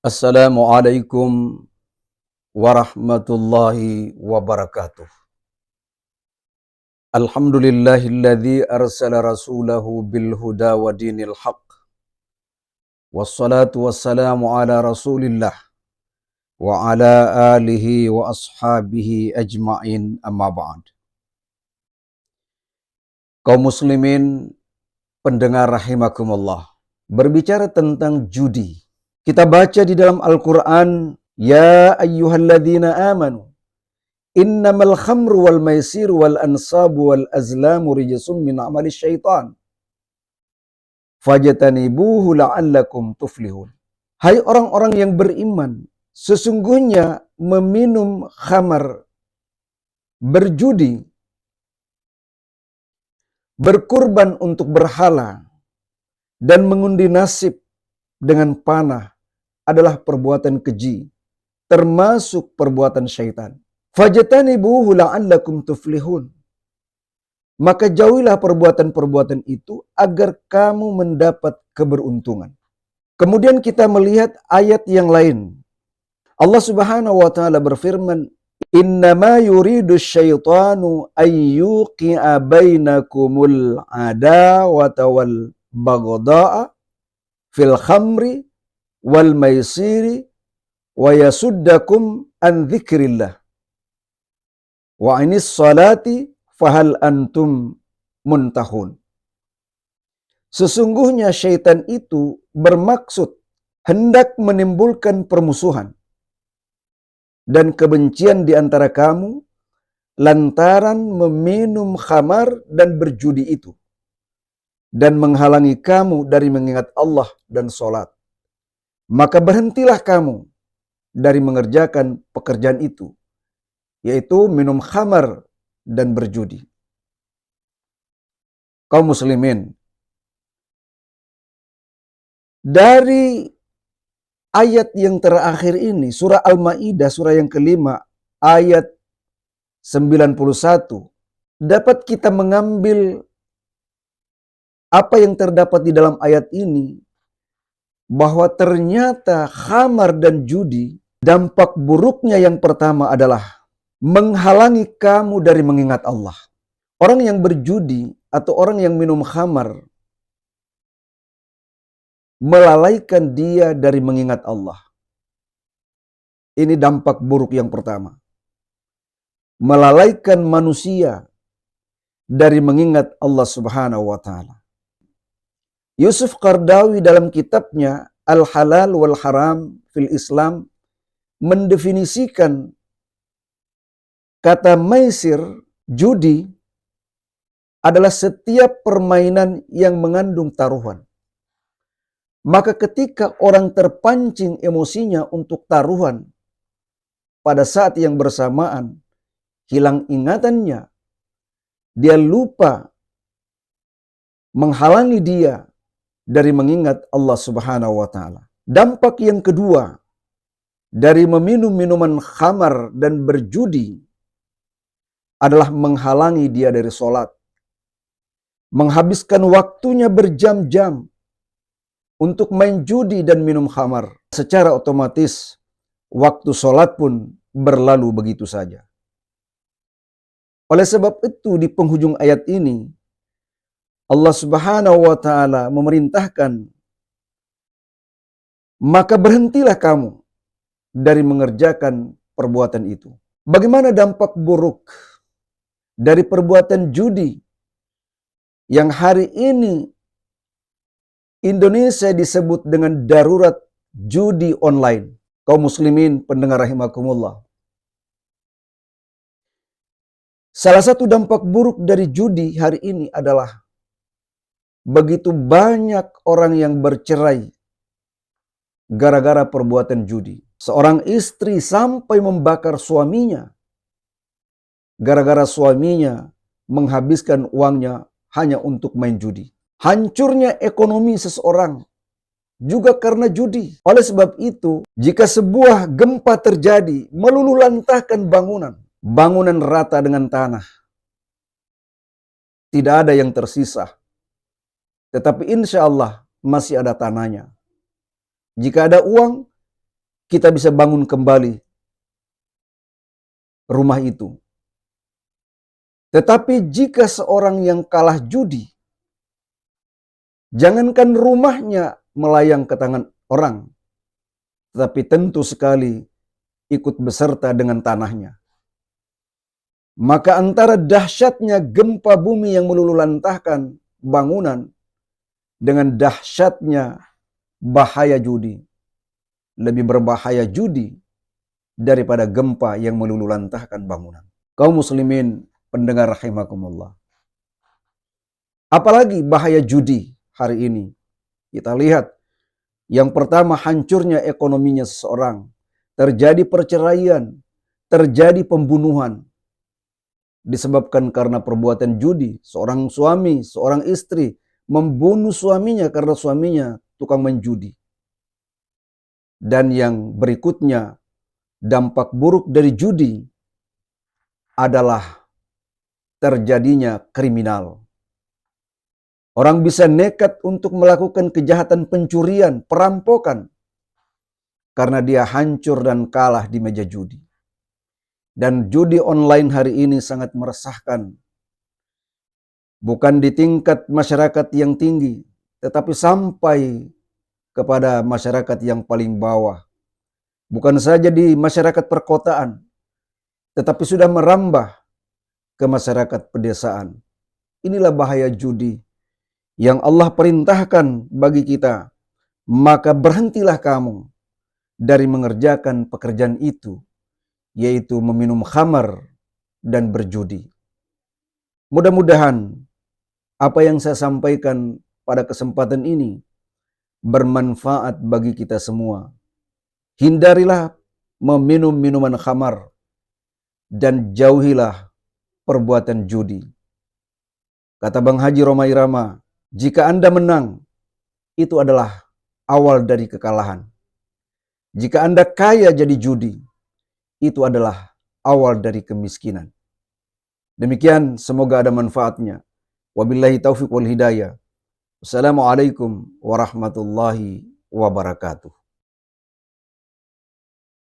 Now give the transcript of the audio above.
Assalamualaikum warahmatullahi wabarakatuh. Alhamdulillahilladzi arsala rasulahu bil huda wa dinil haq. Wassalatu wassalamu ala rasulillah wa ala alihi wa ashabihi ajma'in amma ba'd. Kaum muslimin pendengar rahimakumullah. Berbicara tentang judi. Kita baca di dalam Al-Quran, Ya ayyuhalladzina amanu, innamal khamru wal maisir wal ansabu wal azlamu rijsum min amali syaitan. Fajtanibuhu la'allakum tuflihun. Hai orang-orang yang beriman, sesungguhnya meminum khamar, berjudi, berkurban untuk berhala, dan mengundi nasib dengan panah adalah perbuatan keji, termasuk perbuatan syaitan. Fajtanibuhu la'allakum tuflihun. Maka jauhilah perbuatan-perbuatan itu agar kamu mendapat keberuntungan. Kemudian kita melihat ayat yang lain. Allah Subhanahu wa taala berfirman, "Innama yuridu syaitanu ayyuqi'a bainakumul adawata wal baghdha'a fil khamri wal maisiri wa yasuddakum an dzikrillah wa anis salati fahal antum muntahun." Sesungguhnya syaitan itu bermaksud hendak menimbulkan permusuhan dan kebencian di antara kamu lantaran meminum khamar dan berjudi itu, dan menghalangi kamu dari mengingat Allah dan sholat. Maka berhentilah kamu dari mengerjakan pekerjaan itu, yaitu minum khamar dan berjudi. Kaum muslimin, dari ayat yang terakhir ini, surah Al-Maidah, surah yang kelima, ayat 91, dapat kita mengambil apa yang terdapat di dalam ayat ini, bahwa ternyata khamar dan judi, dampak buruknya yang pertama adalah menghalangi kamu dari mengingat Allah. Orang yang berjudi atau orang yang minum khamar melalaikan dia dari mengingat Allah. Ini dampak buruk yang pertama. Melalaikan manusia dari mengingat Allah Subhanahu wa taala. Yusuf Qardawi dalam kitabnya Al-Halal wal Haram fil Islam mendefinisikan kata maisir, judi, adalah setiap permainan yang mengandung taruhan. Maka ketika orang terpancing emosinya untuk taruhan, pada saat yang bersamaan hilang ingatannya, dia lupa, menghalangi dia dari mengingat Allah Subhanahu wa taala. Dampak yang kedua dari meminum minuman khamar dan berjudi adalah menghalangi dia dari sholat. Menghabiskan waktunya berjam-jam untuk main judi dan minum khamar. Secara otomatis waktu sholat pun berlalu begitu saja. Oleh sebab itu di penghujung ayat ini Allah Subhanahu wa taala memerintahkan, maka berhentilah kamu dari mengerjakan perbuatan itu. Bagaimana dampak buruk dari perbuatan judi yang hari ini Indonesia disebut dengan darurat judi online? Kaum muslimin pendengar rahimakumullah. Salah satu dampak buruk dari judi hari ini adalah begitu banyak orang yang bercerai gara-gara perbuatan judi. Seorang istri sampai membakar suaminya gara-gara suaminya menghabiskan uangnya hanya untuk main judi. Hancurnya ekonomi seseorang juga karena judi. Oleh sebab itu, jika sebuah gempa terjadi melululantahkan bangunan rata dengan tanah, tidak ada yang tersisa. Tetapi insya Allah masih ada tanahnya. Jika ada uang, kita bisa bangun kembali rumah itu. Tetapi jika seorang yang kalah judi, jangankan rumahnya melayang ke tangan orang, tetapi tentu sekali ikut beserta dengan tanahnya. Maka antara dahsyatnya gempa bumi yang meluluhlantahkan bangunan dengan dahsyatnya bahaya judi, lebih berbahaya judi daripada gempa yang meluluhlantahkan bangunan. Kaum muslimin pendengar rahimakumullah. Apalagi bahaya judi hari ini? Kita lihat, yang pertama hancurnya ekonominya seseorang, terjadi perceraian, terjadi pembunuhan, disebabkan karena perbuatan judi. Seorang suami, seorang istri membunuh suaminya karena suaminya tukang menjudi. Dan yang berikutnya, dampak buruk dari judi adalah terjadinya kriminal. Orang bisa nekat untuk melakukan kejahatan pencurian, perampokan, karena dia hancur dan kalah di meja judi. Dan judi online hari ini sangat meresahkan. Bukan di tingkat masyarakat yang tinggi, tetapi sampai kepada masyarakat yang paling bawah. Bukan saja di masyarakat perkotaan, tetapi sudah merambah ke masyarakat pedesaan. Inilah bahaya judi yang Allah perintahkan bagi kita. Maka berhentilah kamu dari mengerjakan pekerjaan itu, yaitu meminum khamar dan berjudi. Mudah-mudahan apa yang saya sampaikan pada kesempatan ini bermanfaat bagi kita semua. Hindarilah meminum minuman khamar dan jauhilah perbuatan judi. Kata Bang Haji Romai Rama, jika Anda menang, itu adalah awal dari kekalahan. Jika Anda kaya jadi judi, itu adalah awal dari kemiskinan. Demikian, semoga ada manfaatnya. Wabillahi taufiq wal hidayah. Wassalamualaikum warahmatullahi wabarakatuh.